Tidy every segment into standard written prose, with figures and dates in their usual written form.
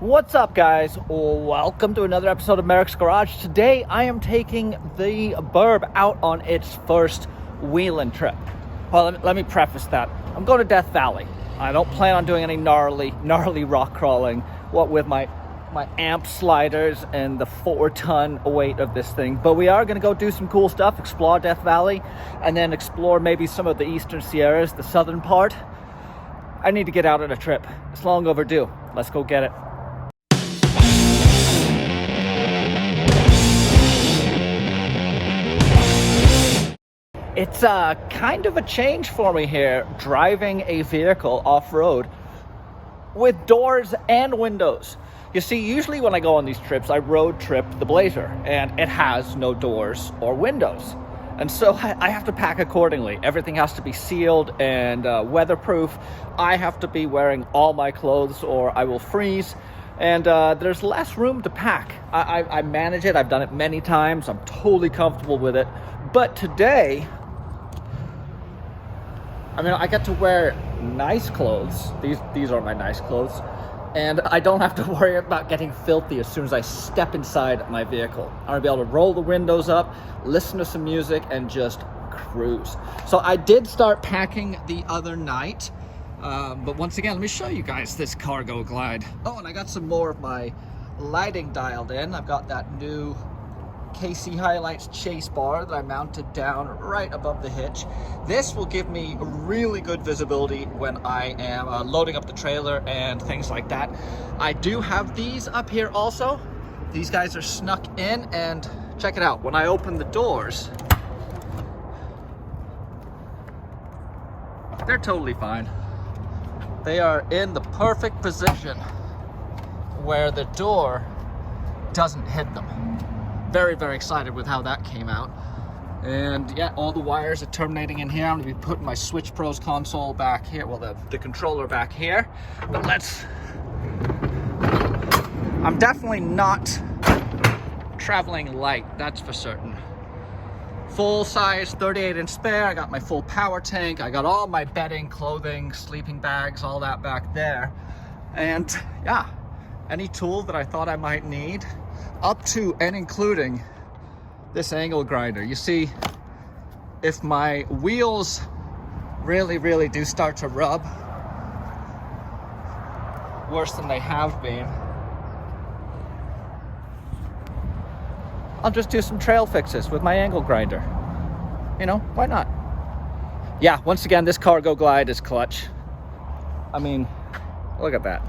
What's up, guys? Welcome to another episode of Merricks Garage. Today I am taking the burb out on its first wheeling trip. Well, let me preface that. I'm going to Death Valley. I don't plan on doing any gnarly rock crawling, what with my amp sliders and the 4-ton weight of this thing. But we are going to go do some cool stuff, explore Death Valley, and then explore maybe some of the eastern Sierras, the southern part. I need to get out on a trip. It's long overdue. Let's go get it. It's kind of a change for me here, driving a vehicle off-road with doors and windows. You see, usually when I go on these trips, I road trip the Blazer, and it has no doors or windows. And so I have to pack accordingly. Everything has to be sealed and weatherproof. I have to be wearing all my clothes or I will freeze. And there's less room to pack. I manage it. I've done it many times. I'm totally comfortable with it. But today, I get to wear nice clothes. These are my nice clothes. And I don't have to worry about getting filthy as soon as I step inside my vehicle. I'm gonna be able to roll the windows up, listen to some music, and just cruise. So I did start packing the other night. But once again, let me show you guys this cargo glide. Oh, and I got some more of my lighting dialed in. I've got that new KC Highlights chase bar that I mounted down right above the hitch. This will give me really good visibility when I am loading up the trailer and things like that. I do have these up here also. These guys are snuck in, and check it out. When I open the doors, they're totally fine. They are in the perfect position where the door doesn't hit them. Very, very excited with how that came out. And yeah, all the wires are terminating in here. I'm gonna be putting my Switch Pros console back here. Well, the controller back here. But I'm definitely not traveling light, that's for certain. Full size 38-inch spare. I got my full power tank. I got all my bedding, clothing, sleeping bags, all that back there. And yeah, any tool that I thought I might need, up to and including this angle grinder. You see, if my wheels really do start to rub worse than they have been, I'll just do some trail fixes with my angle grinder. You know, why not? Yeah, once again, this cargo glide is clutch. I mean, look at that.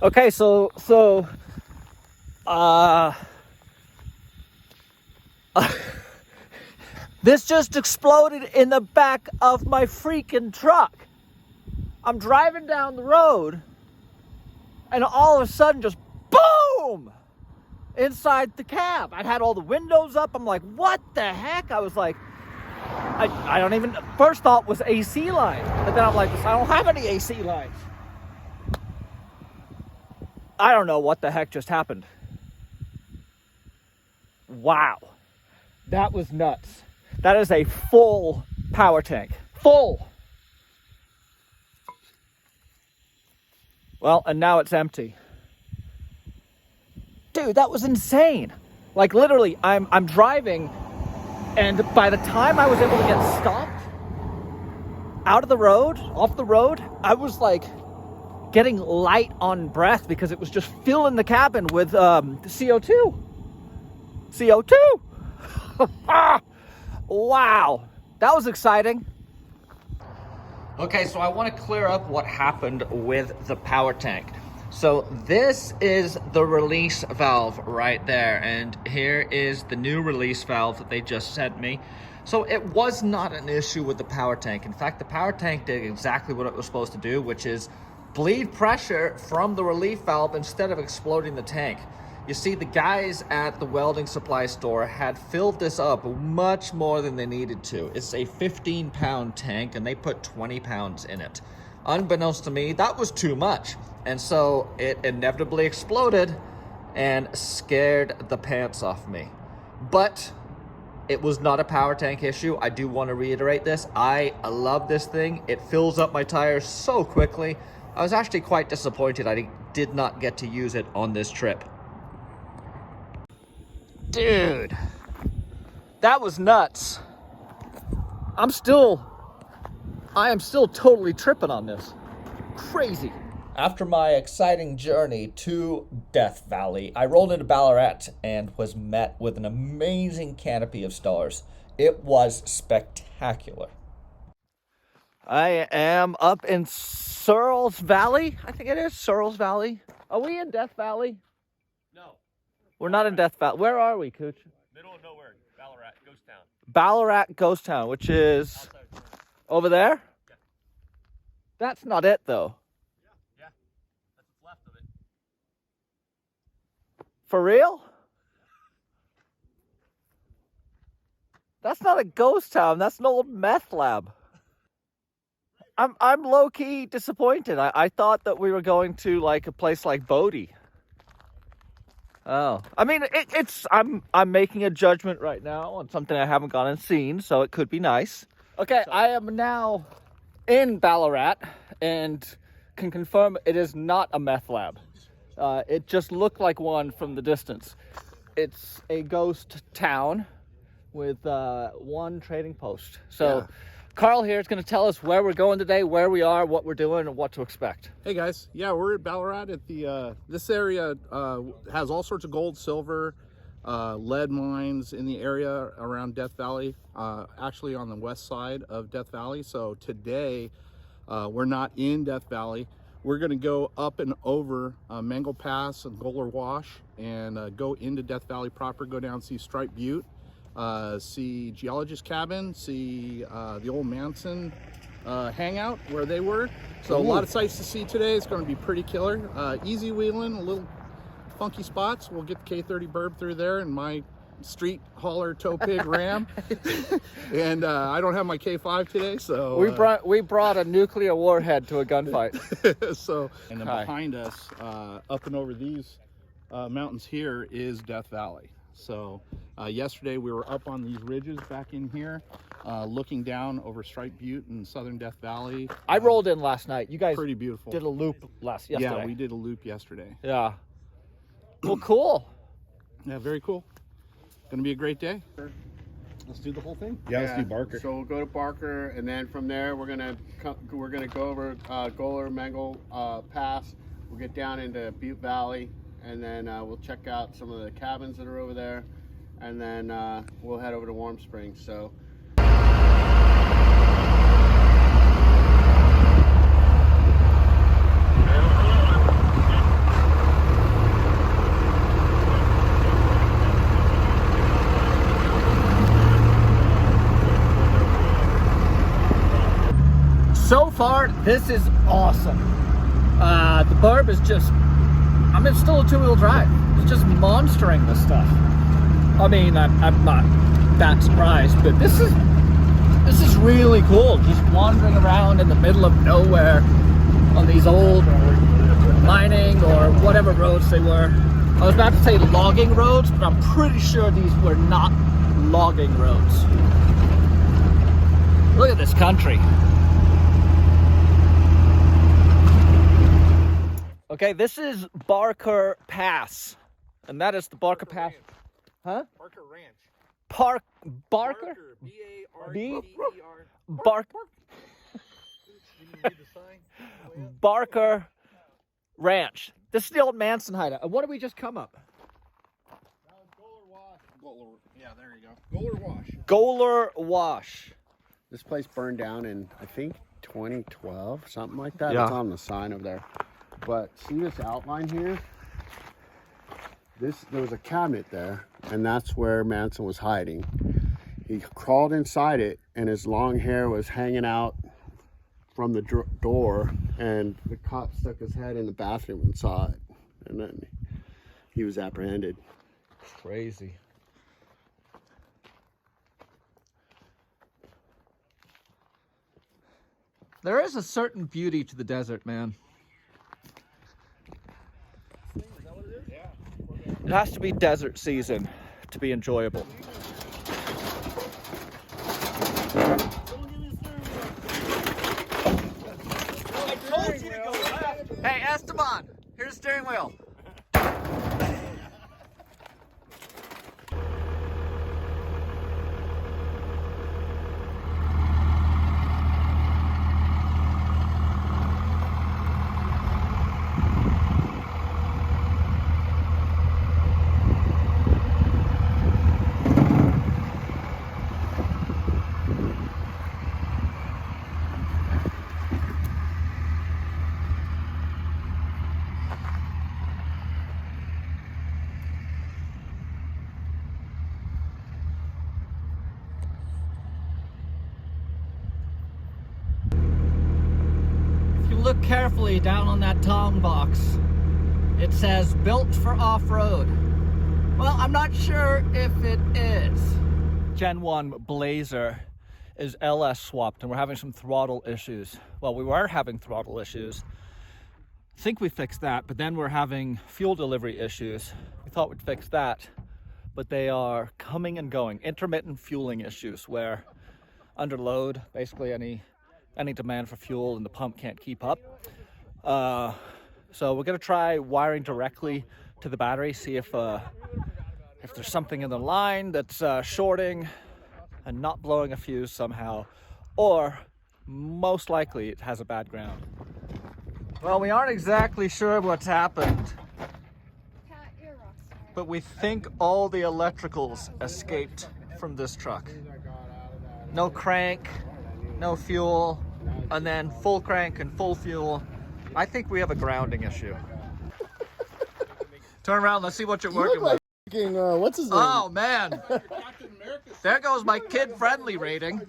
Okay, so this just exploded in the back of my freaking truck. I'm driving down the road, and all of a sudden, just boom! Inside the cab. I had all the windows up. I'm like, what the heck? I was like, I don't even, first thought was AC line. But then I'm like, I don't have any AC lines. I don't know what the heck just happened. Wow. That was nuts. That is a full power tank. Full. Well, and now it's empty. Dude, that was insane. Like literally, I'm driving, and by the time I was able to get stopped out of the road, off the road, I was like getting light on breath because it was just filling the cabin with CO2. Wow, that was exciting. Okay, so I want to clear up what happened with the power tank. So this is the release valve right there, and here is the new release valve that they just sent me. So it was not an issue with the power tank. In fact, the power tank did exactly what it was supposed to do, which is bleed pressure from the relief valve instead of exploding the tank. You see, the guys at the welding supply store had filled this up much more than they needed to. It's a 15-pound tank, and they put 20 pounds in it. Unbeknownst to me, that was too much. And so it inevitably exploded and scared the pants off me. But It was not a power tank issue. I do want to reiterate this. I love this thing. It fills up my tires so quickly. I was actually quite disappointed I did not get to use it on this trip. Dude, that was nuts. I am still totally tripping on this. Crazy. After my exciting journey to Death Valley, I rolled into Ballarat and was met with an amazing canopy of stars. It was spectacular. I am up in Searles Valley. I think it is Searles Valley. Are we in Death Valley? No. We're not in Death Valley. Where are we, Cooch? Middle of nowhere. Ballarat, ghost town. Ballarat Ghost Town, which is over there? Yeah. That's not it, though. Yeah. That's what's left of it. For real? That's not a ghost town. That's an old meth lab. I'm low-key disappointed. I thought that we were going to like a place like Bodie. Oh, I mean, I'm making a judgment right now on something I haven't gone and seen, so it could be nice. Okay, I am now in Ballarat and can confirm it is not a meth lab. It just looked like one from the distance. It's a ghost town with one trading post. So. Yeah. Carl here is going to tell us where we're going today, where we are, what we're doing, and what to expect. Hey guys, yeah, we're at Ballarat at the, this area has all sorts of gold, silver, lead mines in the area around Death Valley, actually on the west side of Death Valley. So today, we're not in Death Valley. We're going to go up and over Mangle Pass and Goler Wash and go into Death Valley proper, go down, see Stripe Butte. See Geologist Cabin, see the old Manson hangout where they were. So a lot of sights to see today. It's going to be pretty killer. Easy wheeling, a little funky spots. We'll get the K30 burb through there and my street hauler tow pig Ram. And I don't have my K5 today, so we brought a nuclear warhead to a gunfight. So and then behind us, up and over these mountains here is Death Valley. So yesterday we were up on these ridges back in here, looking down over Stripe Butte and southern Death Valley. I rolled in last night. You guys pretty beautiful. Did a loop yesterday. Yeah, we did a loop yesterday. Yeah. Well, cool. Yeah, very cool. Gonna be a great day. Let's do the whole thing. Yeah, let's do Barker. So we'll go to Barker, and then from there we're gonna go over Goler Mangle Pass. We'll get down into Butte Valley. And then we'll check out some of the cabins that are over there, and then we'll head over to Warm Springs. So. So far, this is awesome. The burb is just. I mean, it's still a two-wheel drive. It's just monstering this stuff. I mean, I'm not that surprised, but this is really cool. Just wandering around in the middle of nowhere on these old mining or whatever roads they were. I was about to say logging roads, but I'm pretty sure these were not logging roads. Look at this country. Okay, this is Barker Pass, and that is the Barker Pass. Ranch. Huh? Barker Ranch. Barker? B-A-R-K-E-R. Barker. Barker Ranch. This is the old Manson hideout. And what did we just come up? Goler Wash. Yeah, there you go. Goler Wash. Goler Wash. This place burned down in, I think, 2012, something like that. Yeah. It's on the sign over there. But see this outline here? There was a cabinet there, and that's where Manson was hiding. He crawled inside it, and his long hair was hanging out from the door, and the cop stuck his head in the bathroom and saw it, and then he was apprehended. Crazy. There is a certain beauty to the desert, man. It has to be desert season to be enjoyable. look carefully down on that tong box, it says built for off-road. Well, I'm not sure if it is. Gen 1 Blazer is LS swapped and we're having some throttle issues. Well, we were having throttle issues. I think we fixed that, but then we're having fuel delivery issues. We thought we'd fix that, but they are coming and going. Intermittent fueling issues where under load, basically any demand for fuel and the pump can't keep up. So we're gonna try wiring directly to the battery, see if there's something in the line that's shorting and not blowing a fuse somehow, or most likely it has a bad ground. Well, we aren't exactly sure what's happened, but we think all the electricals escaped from this truck. No crank, no fuel, and then full crank and full fuel. I think we have a grounding issue. Turn around, let's see what you're working with. What's his name? Oh man, there goes my kid-friendly rating.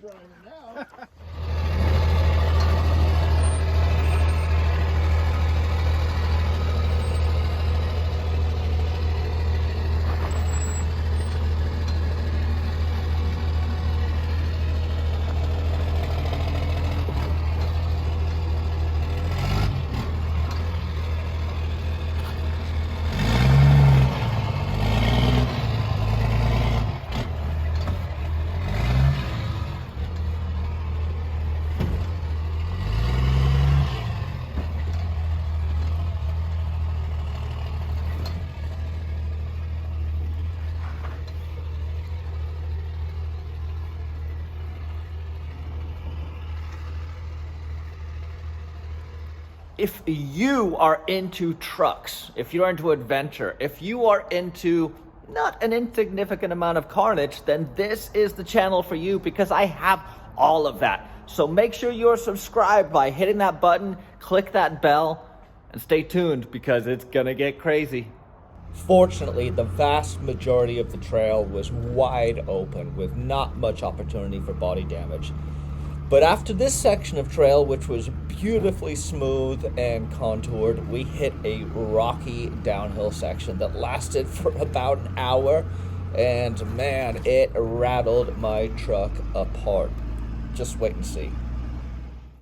If you are into trucks, if you're into adventure, if you are into not an insignificant amount of carnage, then this is the channel for you because I have all of that. So make sure you're subscribed by hitting that button, click that bell, and stay tuned because it's gonna get crazy. Fortunately, the vast majority of the trail was wide open with not much opportunity for body damage. But after this section of trail, which was beautifully smooth and contoured, we hit a rocky downhill section that lasted for about an hour, and man, it rattled my truck apart. Just wait and see.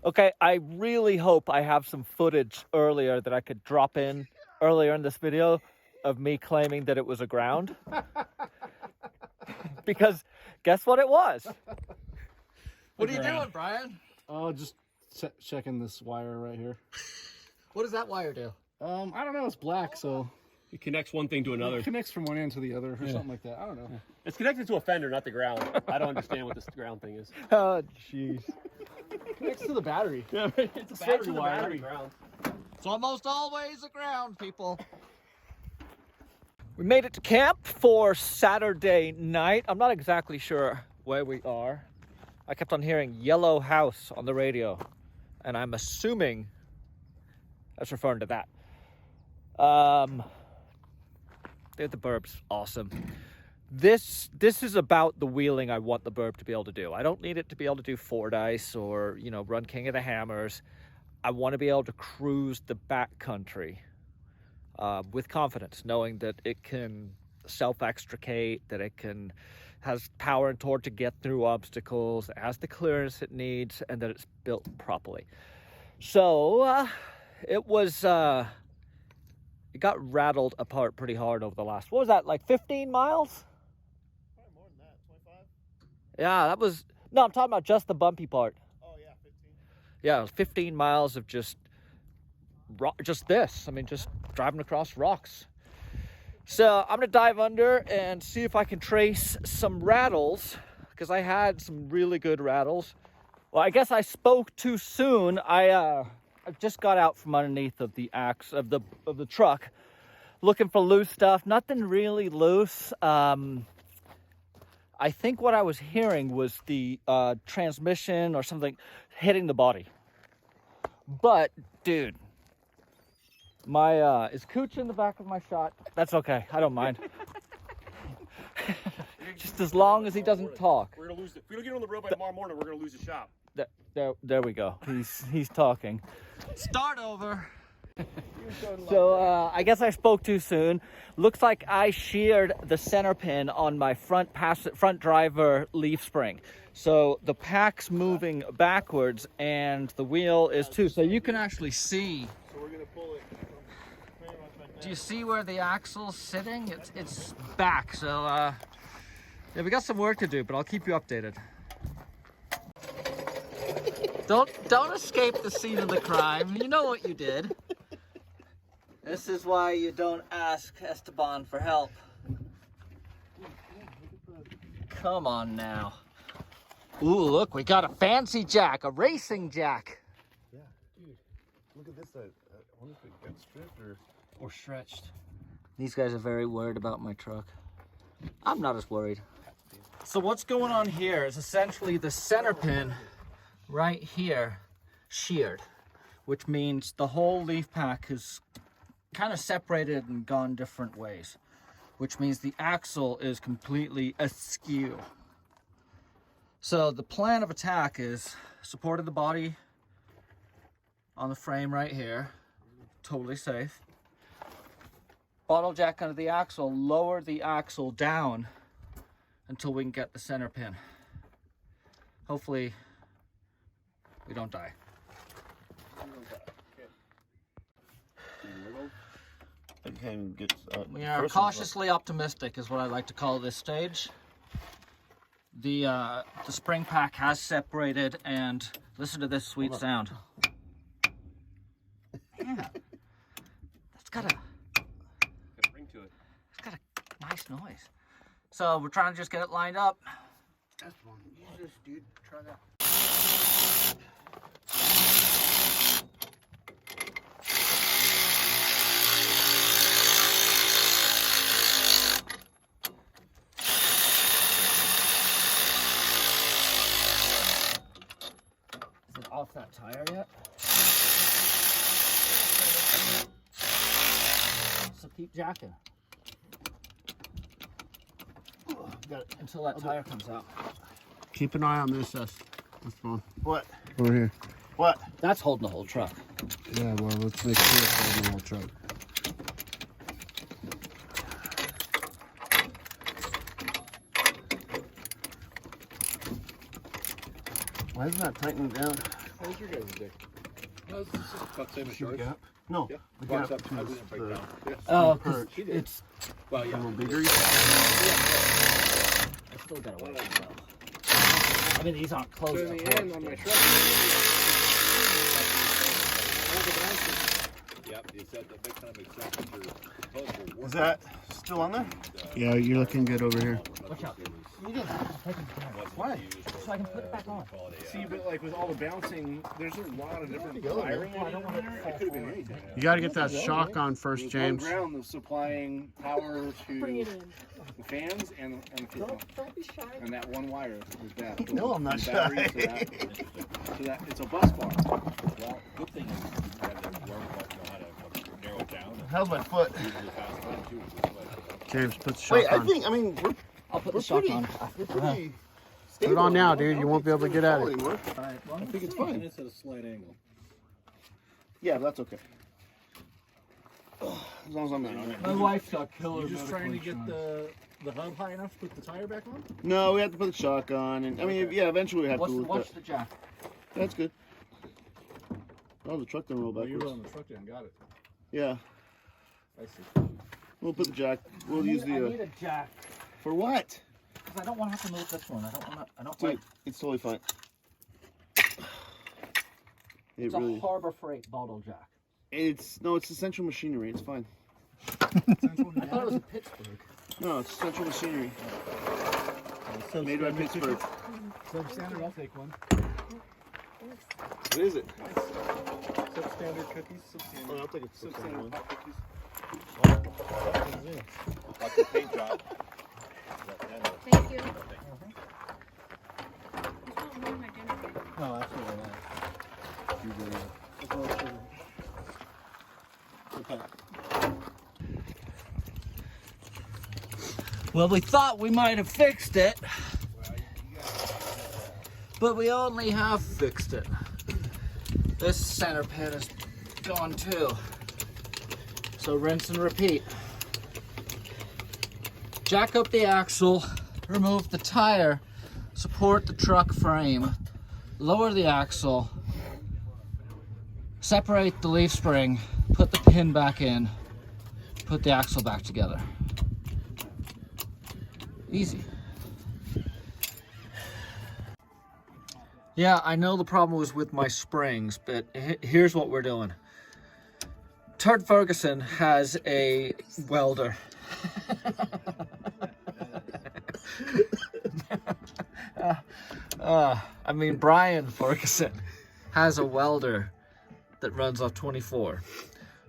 Okay, I really hope I have some footage earlier that I could drop in earlier in this video of me claiming that it was aground. Because guess what it was? What are you doing, Brian? Oh, just checking this wire right here. What does that wire do? I don't know. It's black, so It connects one thing to another. it connects from one end to the other, or something like that. I don't know. It's connected to a fender, not the ground. I don't understand what this ground thing is. Oh, jeez. It connects to the battery. Yeah, it's a battery wire. ground. It's almost always aground, people. We made it to camp for Saturday night. I'm not exactly sure where we are. I kept on hearing Yellow House on the radio, and I'm assuming that's referring to that. The burb's awesome. This is about the wheeling I want the burb to be able to do. I don't need it to be able to do Fordyce or, run King of the Hammers. I want to be able to cruise the backcountry with confidence, knowing that it can self-extricate, that it has power and torque to get through obstacles, it has the clearance it needs, and that it's built properly. So it got rattled apart pretty hard over the last, what was that, like 15 miles? Probably more than that, 25? Yeah, no, I'm talking about just the bumpy part. Oh yeah, 15. Yeah, 15 miles of just driving across rocks. So I'm gonna dive under and see if I can trace some rattles, because I had some really good rattles. Well, I guess I spoke too soon. I just got out from underneath of the axe of the truck, looking for loose stuff. Nothing really loose. I think what I was hearing was the transmission or something hitting the body. But dude, my is Cooch in the back of my shot? That's okay. I don't mind. Just as long as he doesn't talk. We're gonna lose it. If we don't get on the road by tomorrow morning, we're gonna lose the shop. There we go. He's talking. Start over. So I guess I spoke too soon. Looks like I sheared the center pin on my front driver leaf spring. So the pack's moving backwards and the wheel is too. So you can actually see. So we're gonna pull it. Do you see where the axle's sitting? It's back. So yeah, we got some work to do, but I'll keep you updated. Don't escape the scene of the crime. You know what you did. This is why you don't ask Esteban for help. Come on now. Ooh, look, we got a fancy jack, a racing jack. Yeah, dude. Look at this. I wonder if it got stripped Or stretched. These guys are very worried about my truck. I'm not as worried. So what's going on here is essentially the center pin right here sheared, which means the whole leaf pack is kind of separated and gone different ways, which means the axle is completely askew. So the plan of attack is supported the body on the frame right here, totally safe. Bottle jack under the axle, lower the axle down until we can get the center pin. Hopefully we don't die. We are cautiously optimistic is what I like to call this stage. The spring pack has separated, and listen to this sweet sound. Yeah. That's got a ring to it. It's got a nice noise. So we're trying to just get it lined up. That's one. Use this, dude. Try that. Is it off that tire yet? So keep jacking. Until that tire comes out. Keep an eye on this. That's fine. What? Over here. What? That's holding the whole truck. Yeah, well, let's make sure it's holding the whole truck. Why isn't that tightening down? How's your guys' dick? No, it's just about the same as yours. Gap? No. Yeah. The Box gap up, to I the, didn't break down. Oh, perch. it's Well, A yeah. little bigger. I still got a ways to go. I mean, these aren't closed. So in the up end, on my yet. truck, Yep, you said that big time except your is that still on there? Yeah, you're looking good over here. Watch out. You did. Why? So I can put it back on. See, but like with all the bouncing, there's a lot of different wiring. I don't want it to fall apart. You got to get that shock on first, James. There's one ground that's supplying power to the fans and the kick pump. Don't be shy. And that one wire is bad. No, I'm not From battery shy. to that, it's a bus bar. Well, good thing is you had to learn how to narrow it down. How's my foot? And really fast time too. James, put the shock on. we're I'll put the shock on. pretty Put it on now, dude. You won't be able to get at it. I think it's fine. It's at a slight angle. Yeah, that's okay. As long as I'm not on it. My wife's got killer. You're just trying to get the hub high enough to put the tire back on? No, we have to put the shock on, and I mean, yeah, eventually we have to. What's the jack? That's good. Oh, the truck didn't roll Oh, you're backwards. on the truck down, got it. Yeah, I see. we'll put the jack. We'll use I the. need a jack For what? because I don't want to have to move this one. I don't Dude, like. it's totally fine. It's a Harbor Freight bottle jack. It's essential machinery. It's fine. I thought it was a Pittsburgh. No, it's essential machinery. Made by Pittsburgh. Substandard, I'll take one. What is it? Substandard cookies, substandard. Oh, I'll take a substandard one. hot cookies. Like the paint job. Thank you. Just want more of my dinner. Oh, absolutely not. Well, we thought we might have fixed it, but we only have fixed it. This center pin is gone too. So rinse and repeat. Jack up the axle, remove the tire, support the truck frame, lower the axle, separate the leaf spring, put the pin back in, put the axle back together. Easy. Yeah, I know the problem was with my springs, but here's what we're doing. Turd Ferguson has a welder. I mean, Brian Ferguson has a welder that runs off 24.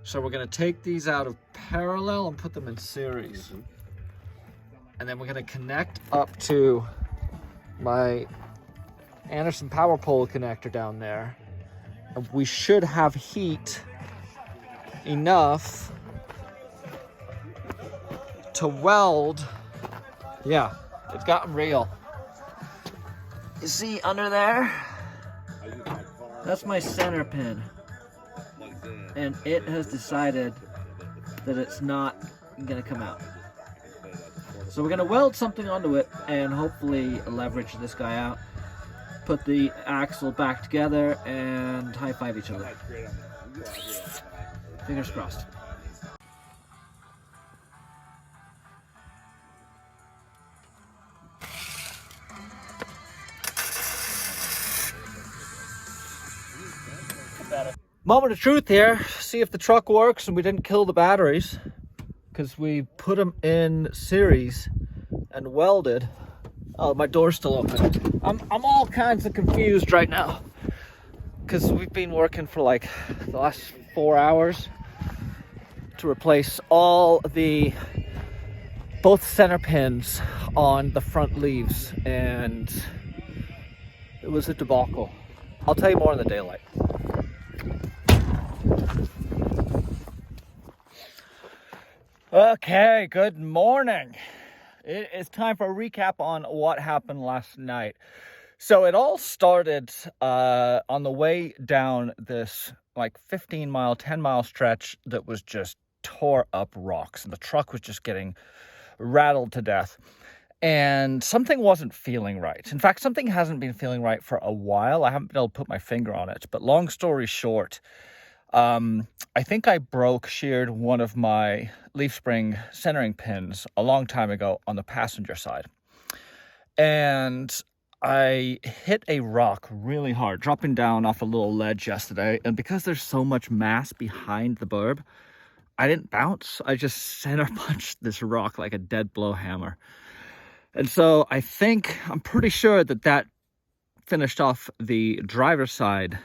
So we're going to take these out of parallel and put them in series. And then we're going to connect up to my Anderson power pole connector down there. And we should have heat enough to weld. Yeah, it's gotten real. You see under there? That's my center pin. And it has decided that it's not gonna come out. So we're gonna weld something onto it and hopefully leverage this guy out. Put the axle back together and high five each other. Fingers crossed. Moment of truth here. See if the truck works and we didn't kill the batteries, because we put them in series and welded. Oh, my door's still open. I'm all kinds of confused right now, because we've been working for like the last 4 hours to replace all both center pins on the front leaves, and it was a debacle. I'll tell you more in the daylight. Okay, good morning. It is time for a recap on what happened last night. So it all started on the way down this like 15-mile, 10-mile stretch that was just tore up rocks, and the truck was just getting rattled to death. And something wasn't feeling right. In fact, something hasn't been feeling right for a while. I haven't been able to put my finger on it, but long story short, I think I sheared one of my leaf spring centering pins a long time ago on the passenger side. And I hit a rock really hard, dropping down off a little ledge yesterday. And because there's so much mass behind the burb, I didn't bounce. I just center punched this rock like a dead blow hammer. And so I'm pretty sure that finished off the driver's side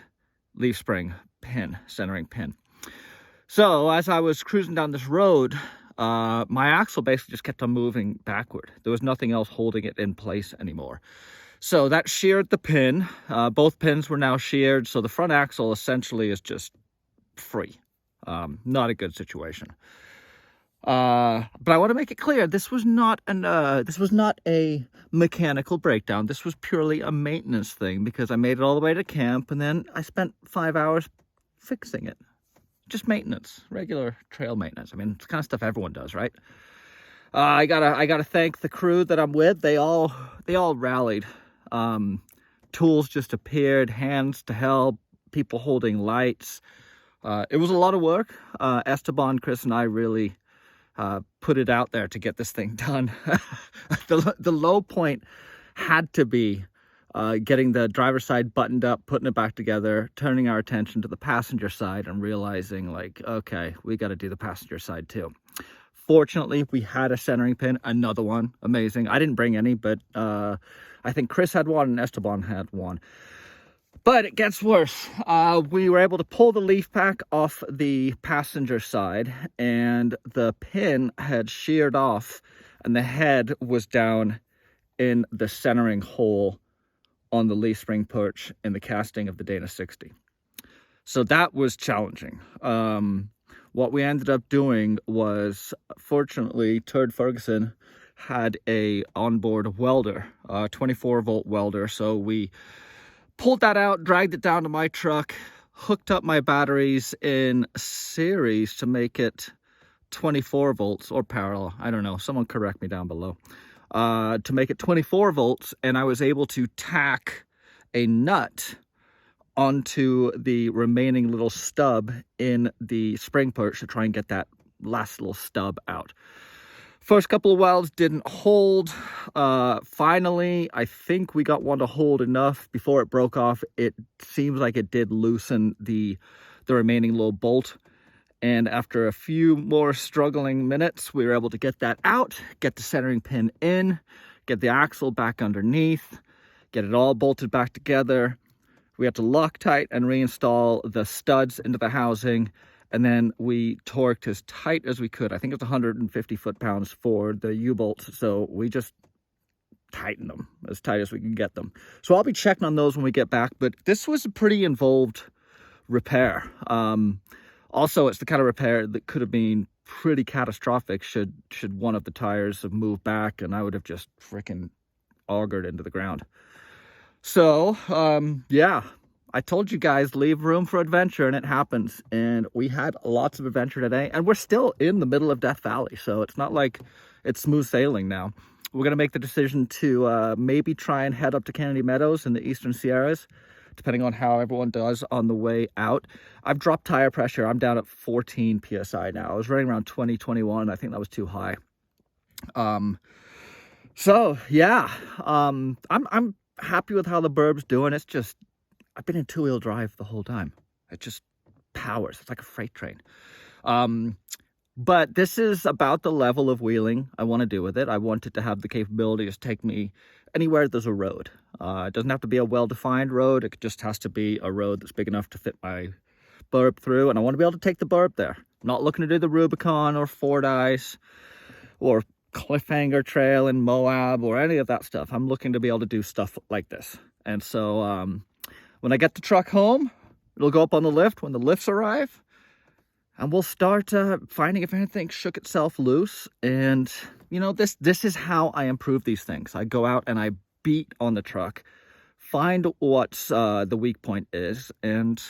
leaf spring centering pin. So as I was cruising down this road, my axle basically just kept on moving backward. There was nothing else holding it in place anymore. So that sheared the pin. Both pins were now sheared, so the front axle essentially is just free. Not a good situation. But I want to make it clear, this was not a mechanical breakdown. This was purely a maintenance thing, because I made it all the way to camp and then I spent 5 hours fixing it. Just maintenance, regular trail maintenance. I mean, it's the kind of stuff everyone does, right? I gotta thank the crew that I'm with. They all rallied. Tools just appeared, hands to help, people holding lights. It was a lot of work. Esteban, Chris, and I really put it out there to get this thing done. The low point had to be getting the driver's side buttoned up, putting it back together, turning our attention to the passenger side and realizing, like, okay, we got to do the passenger side too. Fortunately, we had a centering pin, another one, amazing. I didn't bring any, but I think Chris had one and Esteban had one. But it gets worse. We were able to pull the leaf pack off the passenger side, and the pin had sheared off, and the head was down in the centering hole on the leaf spring perch in the casting of the Dana 60. So that was challenging. What we ended up doing was, fortunately, Turd Ferguson had a onboard welder, 24-volt welder. So we pulled that out, dragged it down to my truck, hooked up my batteries in series to make it 24 volts or parallel. I don't know. Someone correct me down below. To make it 24 volts, and I was able to tack a nut onto the remaining little stub in the spring perch to try and get that last little stub out. First couple of welds didn't hold. Finally, I think we got one to hold enough before it broke off. It seems like it did loosen the remaining little bolt. And after a few more struggling minutes, we were able to get that out, get the centering pin in, get the axle back underneath, get it all bolted back together. We had to Loctite and reinstall the studs into the housing. And then we torqued as tight as we could. I think it's 150 foot-pounds for the U-bolts. So we just tightened them as tight as we can get them. So I'll be checking on those when we get back. But this was a pretty involved repair. Also, it's the kind of repair that could have been pretty catastrophic should one of the tires have moved back, and I would have just freaking augured into the ground. So, yeah. I told you guys, leave room for adventure, and it happens. And we had lots of adventure today, and we're still in the middle of Death Valley, so it's not like it's smooth sailing now. We're going to make the decision to maybe try and head up to Kennedy Meadows in the Eastern Sierras, depending on how everyone does on the way out. I've dropped tire pressure. I'm down at 14 PSI now. I was running around 20, 21. I think that was too high. So, yeah. I'm happy with how the burb's doing. It's just, I've been in two-wheel drive the whole time. It just powers. It's like a freight train. But this is about the level of wheeling I want to do with it. I want it to have the capability to take me anywhere there's a road. It doesn't have to be a well-defined road. It just has to be a road that's big enough to fit my burb through. And I want to be able to take the burb there. I'm not looking to do the Rubicon or Fordyce or Cliffhanger Trail in Moab or any of that stuff. I'm looking to be able to do stuff like this. And so when I get the truck home, it'll go up on the lift when the lifts arrive. And we'll start finding if anything shook itself loose. And, you know, this is how I improve these things. I go out and I beat on the truck, find what the weak point is, and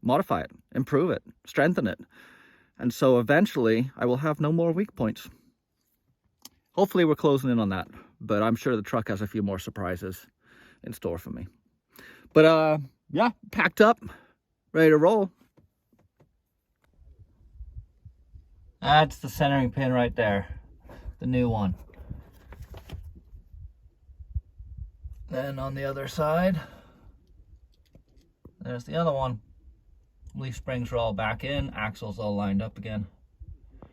modify it, improve it, strengthen it. And so eventually I will have no more weak points. Hopefully we're closing in on that. But I'm sure the truck has a few more surprises in store for me. But, yeah, packed up, ready to roll. That's the centering pin right there, the new one. Then on the other side, there's the other one. Leaf springs are all back in, axles all lined up again.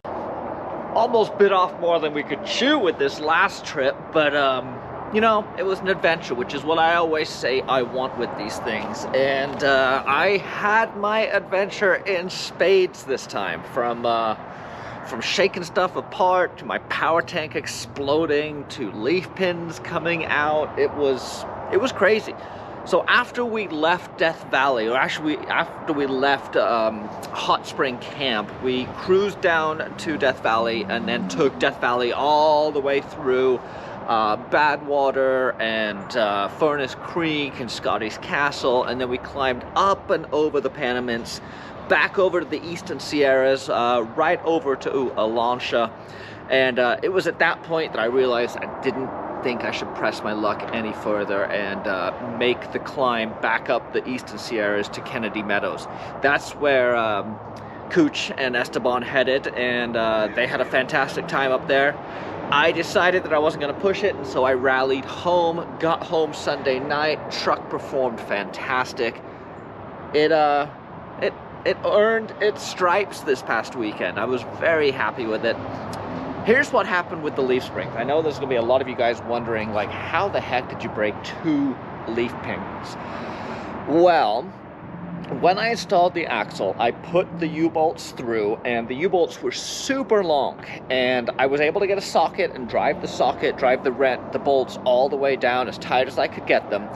Almost bit off more than we could chew with this last trip, but you know, it was an adventure, which is what I always say I want with these things. And I had my adventure in spades this time, from shaking stuff apart, to my power tank exploding, to leaf pins coming out. It was crazy. So after we left Death Valley, or actually after we left Hot Spring Camp, we cruised down to Death Valley and then took Death Valley all the way through Badwater and Furnace Creek and Scotty's Castle, and then we climbed up and over the Panamints, back over to the Eastern Sierras, right over to Alancia. And it was at that point that I realized I didn't think I should press my luck any further and make the climb back up the Eastern Sierras to Kennedy Meadows. That's where Cooch and Esteban headed, and they had a fantastic time up there. I decided that I wasn't going to push it, and so I rallied home, got home Sunday night. Truck performed fantastic. It earned its stripes this past weekend. I was very happy with it. Here's what happened with the leaf springs. I know there's going to be a lot of you guys wondering, like, how the heck did you break 2 leaf pins? Well, when I installed the axle, I put the U-bolts through, and the U-bolts were super long, and I was able to get a socket and drive the bolts all the way down as tight as I could get them.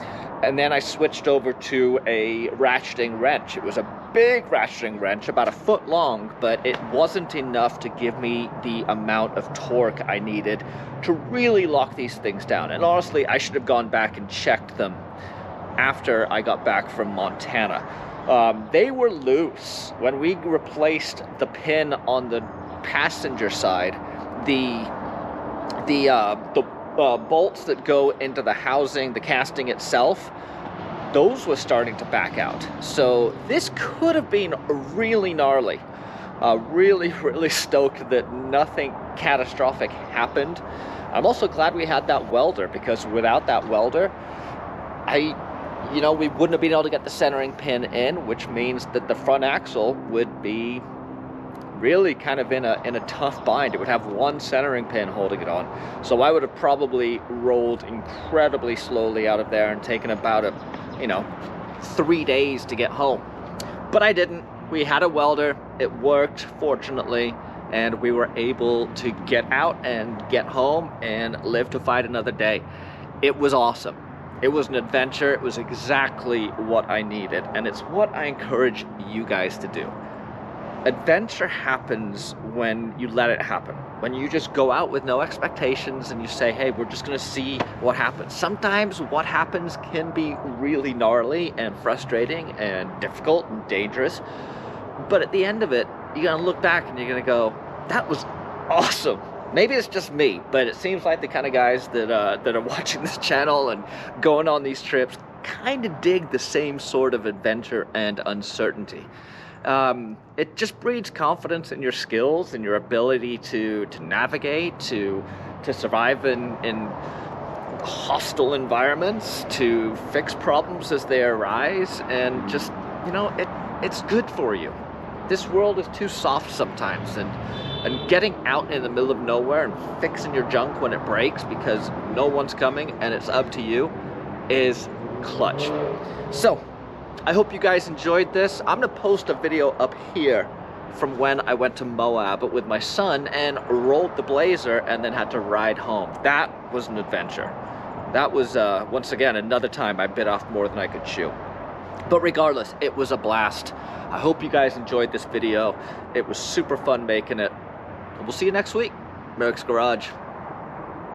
And then I switched over to a ratcheting wrench. It was a big ratcheting wrench, about 1 foot long, but it wasn't enough to give me the amount of torque I needed to really lock these things down. And honestly, I should have gone back and checked them after I got back from Montana. They were loose. When we replaced the pin on the passenger side, the bolts that go into the housing, the casting itself, those were starting to back out. So this could have been really gnarly. Really stoked that nothing catastrophic happened. I'm also glad we had that welder, because without that welder, we wouldn't have been able to get the centering pin in, which means that the front axle would be really kind of in a tough bind. It would have one centering pin holding it on. So I would have probably rolled incredibly slowly out of there and taken about 3 days to get home. But I didn't. We had a welder. It worked, fortunately, and we were able to get out and get home and live to fight another day. It was awesome. It was an adventure. It was exactly what I needed, and it's what I encourage you guys to do. Adventure happens when you let it happen. When you just go out with no expectations and you say, hey, we're just gonna see what happens. Sometimes what happens can be really gnarly and frustrating and difficult and dangerous. But at the end of it, you're gonna look back and you're gonna go, that was awesome. Maybe it's just me, but it seems like the kind of guys that are watching this channel and going on these trips kind of dig the same sort of adventure and uncertainty. It just breeds confidence in your skills and your ability to navigate, to survive in hostile environments, to fix problems as they arise, and just, it's good for you. This world is too soft sometimes, and getting out in the middle of nowhere and fixing your junk when it breaks because no one's coming and it's up to you is clutch. So, I hope you guys enjoyed this. I'm gonna post a video up here from when I went to Moab with my son and rolled the Blazer and then had to ride home. That was an adventure. That was, once again, another time I bit off more than I could chew. But regardless, it was a blast. I hope you guys enjoyed this video. It was super fun making it. And we'll see you next week. Merricks Garage.